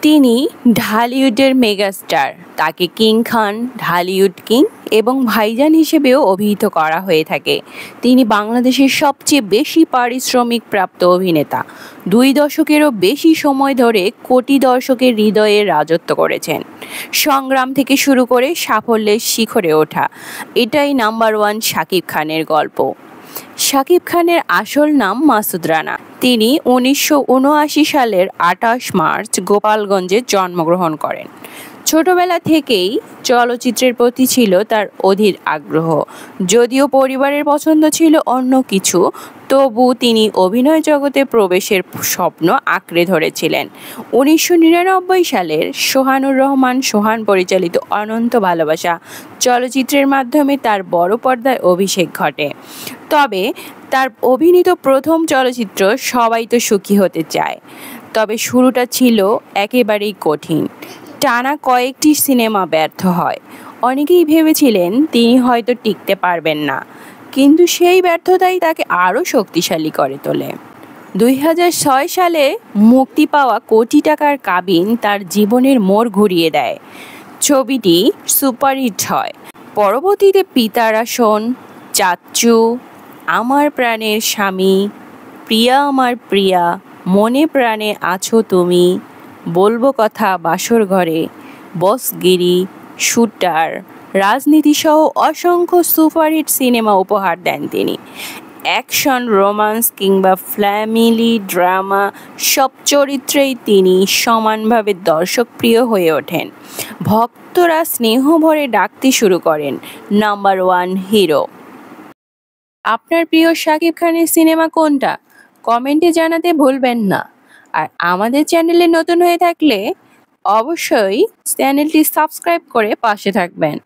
তিনি ঢালিউডের মেগাস্টার। তাকে কিং খান, ঢালিউড কিং এবং ভাইজান হিসেবেও অভিহিত করা হয়ে থাকে। তিনি বাংলাদেশের সবচেয়ে বেশি পারিশ্রমিক প্রাপ্ত অভিনেতা। 2 দশকেরও বেশি সময় ধরে কোটি দর্শকের হৃদয়ে রাজত্ব করেছেন। সংগ্রাম থেকে শুরু করে সাফল্যের শিখরে ওঠা, এটাই নাম্বার 1 শাকিব খানের গল্প। শাকিব খানের আসল নাম মাসুদ রানা। তিনি 1979 সালের 28 মার্চ গোপালগঞ্জে জন্মগ্রহণ করেন। ছোটবেলা থেকেই চলচ্চিত্রের প্রতি ছিল তার অধীর আগ্রহ। যদিও পরিবারের পছন্দ ছিল অন্য কিছু, তবু তিনি অভিনয় জগতে প্রবেশের স্বপ্ন আঁকড়ে ধরেছিলেন। 1999 সালের সোহানুর রহমান সোহান পরিচালিত অনন্ত ভালোবাসা চলচ্চিত্রের মাধ্যমে তার বড় পর্দায় অভিষেক ঘটে। তবে তার অভিনীত প্রথম চলচ্চিত্র সবাই তো সুখী হতে চায়, তবে শুরুটা ছিল একেবারেই কঠিন। টানা কয়েকটি সিনেমা ব্যর্থ হয়। অনেকেই ভেবেছিলেন তিনি হয়তো টিকতে পারবেন না, কিন্তু সেই ব্যর্থতাই তাকে আরও শক্তিশালী করে তোলে। 2006 সালে মুক্তি পাওয়া কোটি টাকার কাবিন তার জীবনের মোড় ঘুরিয়ে দেয়। ছবিটি সুপারহিট হয়। পরবর্তীতে পিতার আসন, চাচ্চু, আমার প্রাণের স্বামী, প্রিয়া আমার প্রিয়া, মনে প্রাণে আছো তুমি, বলবো কথা বাসর ঘরে, বসগিরি, শুটার, রাজনীতিসহ অসংখ্য সুপারহিট সিনেমা উপহার দেন তিনি। অ্যাকশন, রোমান্স কিংবা ফ্যামিলি ড্রামা সব চরিত্রেই তিনি সমানভাবে দর্শকপ্রিয় হয়ে ওঠেন। ভক্তরা স্নেহ ভরে ডাকতে শুরু করেন নাম্বার 1 হিরো। আপনার প্রিয় শাকিব খানের সিনেমা কোনটা? কমেন্টে জানাতে ভুলবেন না। আর আমাদের চ্যানেলে নতুন হয়ে থাকলে অবশ্যই চ্যানেলটি সাবস্ক্রাইব করে পাশে থাকবেন।